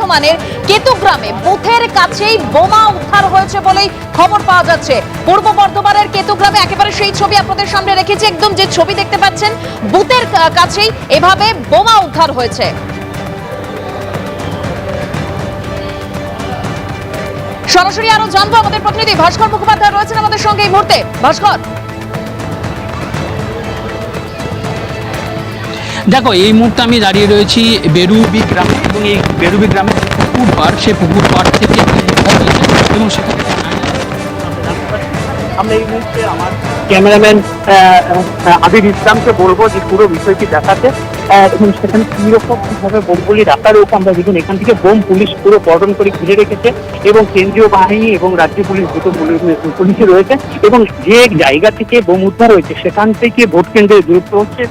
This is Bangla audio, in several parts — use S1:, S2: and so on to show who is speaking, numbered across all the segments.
S1: বর্ধমানের কেতুগ্রামে বুথের কাছেই বোমা উদ্ধার হয়েছে বলেই খবর পাওয়া যাচ্ছে। পূর্ব বর্ধমানের কেতুগ্রামে একেবারে সেই ছবি আপনাদের সামনে রেখেছি, একদম যে ছবি দেখতে পাচ্ছেন বুথের কাছেই এভাবে বোমা উদ্ধার হয়েছে। সরাসরি আরো জানবো, আমাদের প্রতিনিধি ভাস্কর মুখোপাধ্যায় রয়েছেন আমাদের সঙ্গে এই মুহূর্তে। ভাস্কর,
S2: দেখো এই মুহূর্তে আমি দাঁড়িয়ে রয়েছি বেরুবি গ্রামে, এবং এই বেরুবি গ্রামে পুকুর পাড়, সেই পুকুর পাড় থেকে এবং সেখানে
S3: আমরা এই মুহূর্তে আমার ক্যামেরাম্যান আবির ইসলামকে বলবো যে পুরো বিষয়টি দেখাতে, এবং সেখানে কিরকম কিভাবে বোমগুলি রাখা রয়েছে। আমরা দেখুন এখান থেকে বোম পুলিশ পুরো বর্ডন করে ঘিরে রেখেছে, এবং কেন্দ্রীয় বাহিনী এবং রাজ্য পুলিশ দুটো পুলিশে রয়েছে, এবং যে জায়গা থেকে বোম উদ্ধার হয়েছে সেখান থেকে ভোট কেন্দ্রের দূরত্ব হচ্ছে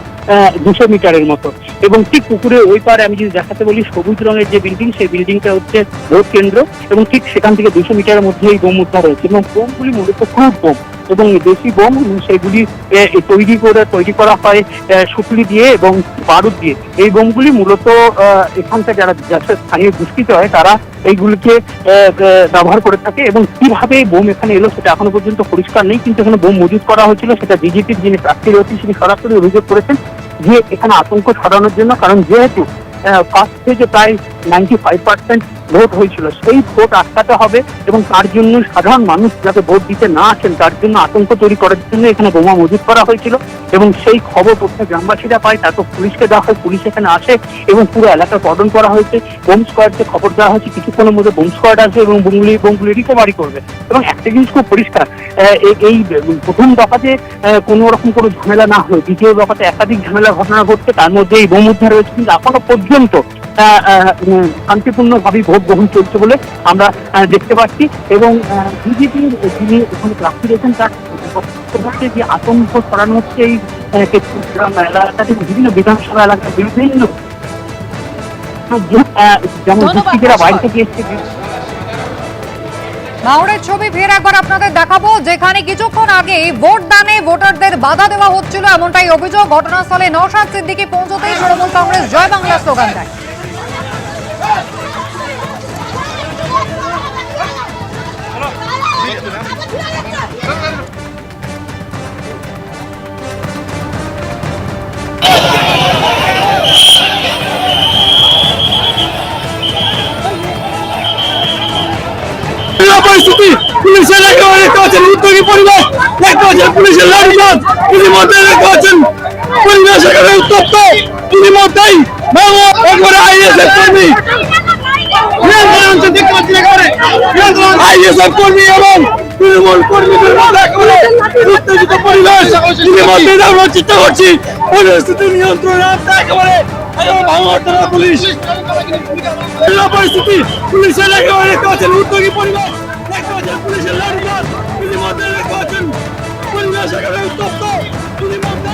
S3: 200 মিটারের মতো। এবং ঠিক পুকুরের ওই পারে আমি যদি দেখাতে বলি, সবুজ রঙের যে বিল্ডিং, সেই বিল্ডিংটা হচ্ছে ভোট কেন্দ্র, এবং ঠিক সেখান থেকে 200 মিটারের মধ্যে এই বোম উদ্ধার হয়েছে। এবং বোমগুলি মূলত ক্রুড বোম এবং দেশি বোম, সেগুলি তৈরি করা হয় সুতলি দিয়ে এবং বারুদ দিয়ে। এই বোমগুলি মূলত এখানকার যারা স্থানীয় দুষ্কৃতী হয় তারা এইগুলিকে ব্যবহার করে থাকে, এবং কিভাবে এই বোম এখানে এলো সেটা এখনো পর্যন্ত পরিষ্কার নেই। কিন্তু এখানে বোম মজুত করা হয়েছিল, সেটা বিজেপির যিনি প্রার্থী রয়েছেন তিনি সরাসরি অভিযোগ করেছেন যে এখানে আতঙ্ক ছড়ানোর জন্য। কারণ যেহেতু ফার্স্ট স্টেজে প্রায় 95% ভোট হয়েছিল, সেই ভোট আটকাতে হবে, এবং তার জন্য সাধারণ মানুষ যাতে ভোট দিতে না আসেন তার জন্য আতঙ্ক তৈরি করার জন্য এখানে বোমা মজুত করা হয়েছিল। এবং সেই খবর প্রথমে গ্রামবাসীরা পায়, তারপর পুলিশকে দেওয়া হয়, পুলিশ এখানে আসে এবং পুরো এলাকা কর্ডন করা হয়েছে। বোম স্কোয়াডকে খবর দেওয়া হয়েছে কিছুক্ষণের মধ্যে বোম স্কোয়াড আসবে এবং বোমগুলি রিকভারি করবে। এবং একটা জিনিস খুব পরিষ্কার, এই প্রথম দফাতে কোনো রকম কোনো ঝামেলা না হয়ে দ্বিতীয় দফাতে একাধিক ঝামেলা ঘটনা ঘটছে, তার মধ্যে এই বোম উদ্ধার হয়েছে। কিন্তু এখনো পর্যন্ত শান্তিপূর্ণভাবে ভোট গ্রহণ চলছে বলে আমরা দেখতে পাচ্ছি। এবং বিজেপির যিনি এখানে প্রার্থী রয়েছেন তার যে আতঙ্ক ছড়ানো হচ্ছে এই এলাকাতে, বিভিন্ন বিধানসভা এলাকায় বিভিন্ন যেমন দুষ্কৃতীরা বাইরে থেকে এসছে।
S4: মাওড়ের ছবি ফের একবার আপনাদের দেখাবো, যেখানে কিছুক্ষণ আগে ভোট দানে ভোটারদের বাধা দেওয়া হচ্ছিল, এমনটাই অভিযোগ। ঘটনাস্থলে নওশাদ সিদ্দিকী পৌঁছতেই তৃণমূল কংগ্রেস জয় বাংলা স্লোগান দেয়।
S5: পরিস্থিতি পুলিশের দেখতে পাচ্ছেন, উদ্যোগী পরিবেশ দেখতে পাচ্ছেন, পুলিশের লাঠিচার্জ ইতিমধ্যে দেখতে পাচ্ছেন, পরিবেশ এখানে উত্তপ্ত। ইতিমধ্যেই একবারে আইএসএফ কর্মী দেখতে পাচ্ছেন, একেবারে আইএসএফ কর্মী এবং তৃণমূল কর্মীদের মধ্যে একেবারে উত্তেজিত পরিবেশ। ইতিমধ্যে আমরা চেষ্টা করছি পরিস্থিতি নিয়ন্ত্রণে আনতে, একেবারে পুলিশ পরিস্থিতি পুলিশের একেবারে দেখতে পাচ্ছেন, উদ্যোগী পরিবেশ দেখতে পাচ্ছেন, পুলিশের লাঠিচার্জ ইতিমধ্যে দেখতে পাচ্ছেন, পরিবেশ একেবারে উত্তপ্ত। ইতিমধ্যে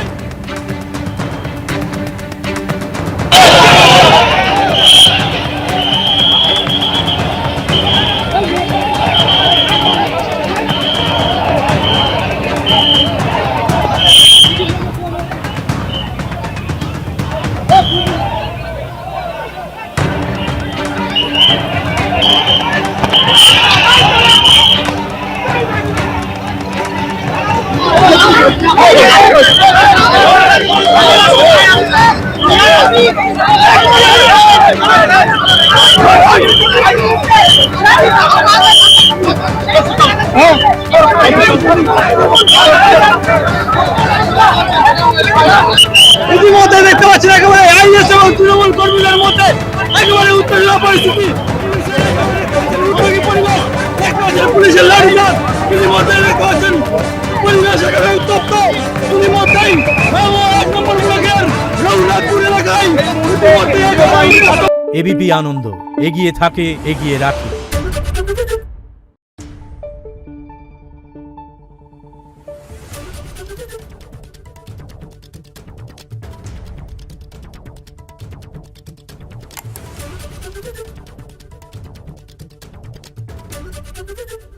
S5: ইতিমধ্যে দেখতে পাচ্ছেন একেবারে আইএস এবং তৃণমূল কর্মীদের মধ্যে একেবারে উত্তেজনা পরিস্থিতি। উদ্যোগী পরিবেশ দেখতে পাচ্ছেন, পুলিশের লাঠিচার্জ ইতিমধ্যে দেখতে পাচ্ছেন, পরিবেশ একেবারে উত্তপ্ত। ইতিমধ্যেই 1 নম্বর ব্লকের রঘুনাথপুর এলাকায়
S6: এবিপি আনন্দ এগিয়ে থাকে, এগিয়ে রাখে।
S7: Thank you.